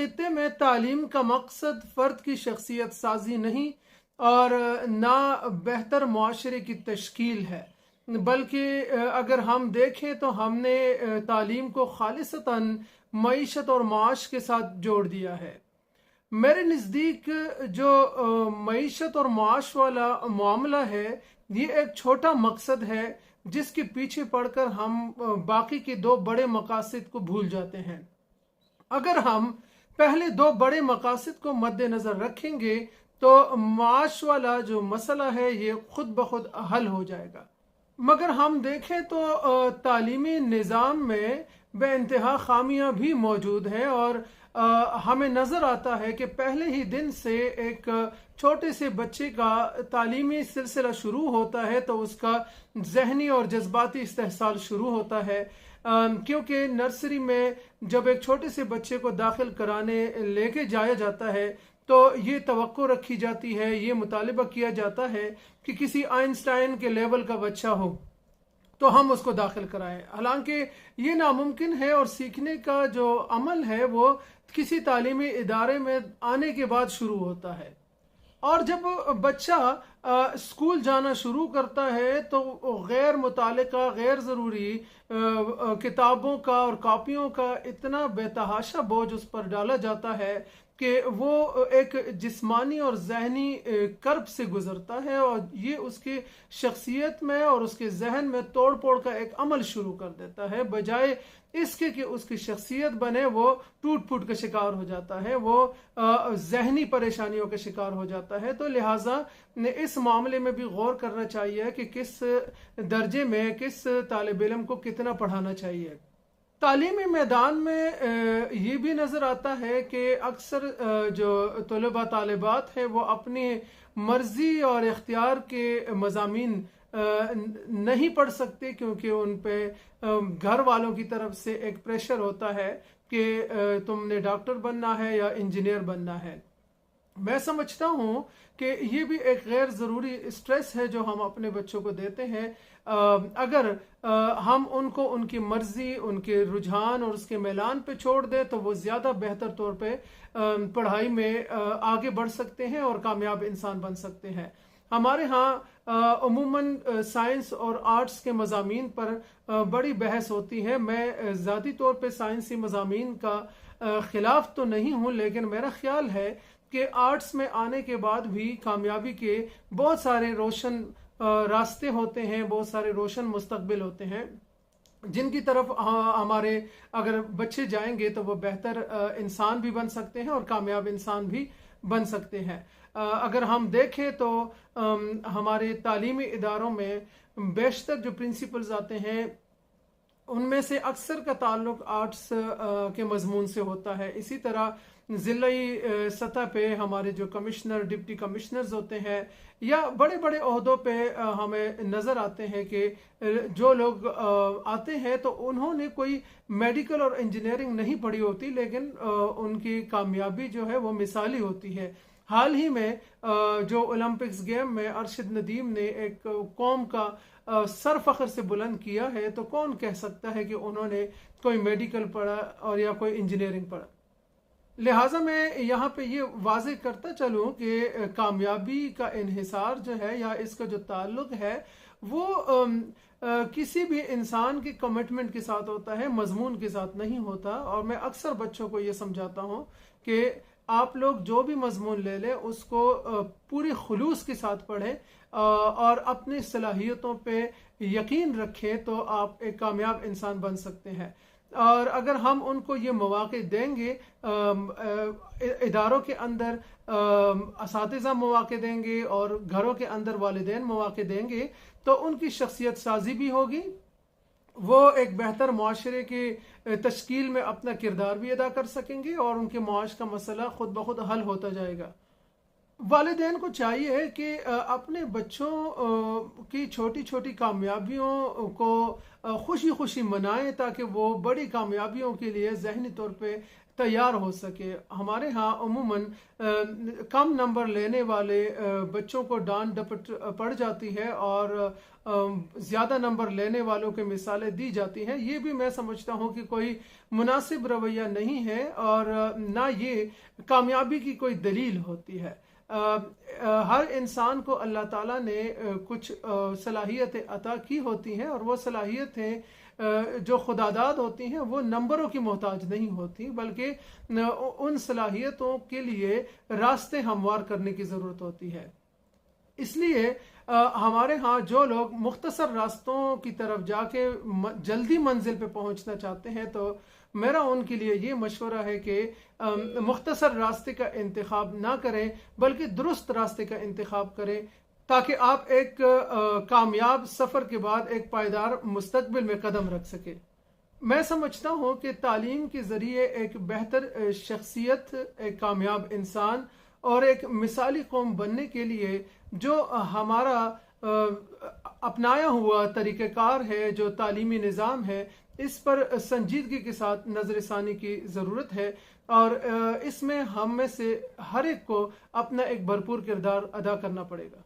खित्ते में तालीम का मकसद फ़र्द की शख्सियत साजी नहीं और ना बेहतर मुआशरे की तश्कील है, बल्कि अगर हम देखें तो हमने तालीम को खालिसतन मईशत और माश के साथ जोड़ दिया है। मेरे नज़दीक जो मईशत और माश वाला मामला है, ये एक छोटा मकसद है जिसके पीछे पड़कर हम बाकी के दो बड़े मकासद को भूल जाते हैं। अगर हम पहले दो बड़े मकासद को मद्देनजर रखेंगे तो माश वाला जो मसला है ये खुद ब खुद हल हो जाएगा। मगर हम देखें तो तालीमी निज़ाम में बेइंतहा खामियां भी मौजूद हैं और हमें नज़र आता है कि पहले ही दिन से एक छोटे से बच्चे का तालीमी सिलसिला शुरू होता है तो उसका जहनी और जज्बाती इस्तेहसाल शुरू होता है, क्योंकि नर्सरी में जब एक छोटे से बच्चे को दाखिल कराने लेके जाया जाता है तो ये तवक्को रखी जाती है, ये मुतालिबा किया जाता है कि किसी आइंस्टाइन के लेवल का बच्चा हो तो हम उसको दाखिल कराएं। हालांकि ये नामुमकिन है और सीखने का जो अमल है वो किसी तालीमी इदारे में आने के बाद शुरू होता है। और जब बच्चा स्कूल जाना शुरू करता है तो गैर मुतालिका गैर ज़रूरी किताबों का और कॉपियों का इतना बेतहाशा बोझ उस पर डाला जाता है कि वो एक जिस्मानी और जहनी कर्ब से गुजरता है और ये उसकी शख्सियत में और उसके जहन में तोड़ फोड़ का एक अमल शुरू कर देता है। बजाय इसके कि उसकी शख्सियत बने वो टूट फूट का शिकार हो जाता है, वो जहनी परेशानियों का शिकार हो जाता है। तो लिहाजा इस मामले में भी गौर करना चाहिए कि किस दर्जे में किस तालिब इल्म को कितना पढ़ाना चाहिए। तालीमी मैदान में ये भी नज़र आता है कि अक्सर जो तलबा तालिबात हैं वो अपनी मर्जी और इख्तियार के मज़ामीन नहीं पढ़ सकते, क्योंकि उन पे घर वालों की तरफ से एक प्रेशर होता है कि तुमने डॉक्टर बनना है या इंजीनियर बनना है। मैं समझता हूँ कि ये भी एक गैर ज़रूरी स्ट्रेस है जो हम अपने बच्चों को देते हैं। अगर हम उनको उनकी मर्जी, उनके रुझान और उसके मैलान पे छोड़ दें तो वो ज़्यादा बेहतर तौर पे पढ़ाई में आगे बढ़ सकते हैं और कामयाब इंसान बन सकते हैं। हमारे यहाँ अमूमन साइंस और आर्ट्स के मज़ामीन पर बड़ी बहस होती है। मैं ज़ाती तौर पे साइंसी मज़ामीन का ख़िलाफ़ तो नहीं हूँ, लेकिन मेरा ख्याल है कि आर्ट्स में आने के बाद भी कामयाबी के बहुत सारे रोशन रास्ते होते हैं, बहुत सारे रोशन मुस्तकबिल होते हैं जिनकी तरफ हमारे अगर बच्चे जाएंगे तो वो बेहतर इंसान भी बन सकते हैं और कामयाब इंसान भी बन सकते हैं। अगर हम देखें तो हमारे तालीमी इदारों में बेशतर जो प्रिंसिपल्स आते हैं उनमें से अक्सर का ताल्लुक आर्ट्स के मजमून से होता है। इसी तरह ज़िलाई सतह पे हमारे जो कमिश्नर, डिप्टी कमिश्नर्स होते हैं या बड़े बड़े ओहदों पे हमें नज़र आते हैं कि जो लोग आते हैं तो उन्होंने कोई मेडिकल और इंजीनियरिंग नहीं पढ़ी होती, लेकिन उनकी कामयाबी जो है वो मिसाली होती है। हाल ही में जो ओलंपिक्स गेम में अरशद नदीम ने एक कौम का सर फख्र से बुलंद किया है, तो कौन कह सकता है कि उन्होंने कोई मेडिकल पढ़ा और या कोई इंजीनियरिंग पढ़ा। लिहाजा मैं यहाँ पे ये वाज़ेह करता चलूँ कि कामयाबी का इन्हिसार जो है या इसका जो ताल्लुक है वो किसी भी इंसान के कमिटमेंट के साथ होता है, मजमून के साथ नहीं होता। और मैं अक्सर बच्चों को ये समझाता हूँ कि आप लोग जो भी मजमून ले लें उसको पूरी खुलूस के साथ पढ़ें और अपनी सलाहियतों पे यकीन रखें तो आप एक कामयाब इंसान बन सकते हैं। और अगर हम उनको ये मौक़े देंगे, इदारों के अंदर असातिज़ा मौक़े देंगे और घरों के अंदर वालिदैन मौक़े देंगे तो उनकी शख्सियत साजी भी होगी, वो एक बेहतर मुआशरे की तश्कील में अपना किरदार भी अदा कर सकेंगे और उनके मुआश का मसला खुद ब खुद हल होता जाएगा। वालिदैन को चाहिए कि अपने बच्चों की छोटी छोटी कामयाबियों को खुशी खुशी मनाएं, ताकि वो बड़ी कामयाबियों के लिए ज़हनी तौर पे तैयार हो सके। हमारे यहाँ अमूमन कम नंबर लेने वाले बच्चों को डांट डपट पड़ जाती है और ज़्यादा नंबर लेने वालों की मिसालें दी जाती हैं। ये भी मैं समझता हूँ कि कोई मुनासिब रवैया नहीं है और ना ये कामयाबी की कोई दलील होती है। हर इंसान को अल्लाह ताला ने कुछ सलाहियतें अता की होती हैं और वो सलाहियतें जो खुदादाद होती हैं वो नंबरों की मोहताज नहीं होती, बल्कि उन सलाहियतों के लिए रास्ते हमवार करने की ज़रूरत होती है। इसलिए हमारे यहाँ जो लोग मुख्तसर रास्तों की तरफ जाके जल्दी मंजिल पे पहुंचना चाहते हैं, तो मेरा उनके लिए ये मशवरा है कि मुख्तसर रास्ते का इंतखाब ना करें, बल्कि दुरुस्त रास्ते का इंतखाब करें, ताकि आप एक कामयाब सफ़र के बाद एक पायदार मुस्तकबिल में कदम रख सके। मैं समझता हूँ कि तालीम के ज़रिए एक बेहतर शख्सियत, एक कामयाब इंसान और एक मिसाली कौम बनने के लिए जो हमारा अपनाया हुआ तरीक़ेकार है, जो तालीमी निज़ाम है, इस पर संजीदगी के साथ नज़रसानी की ज़रूरत है और इसमें हम में से हर एक को अपना एक भरपूर किरदार अदा करना पड़ेगा।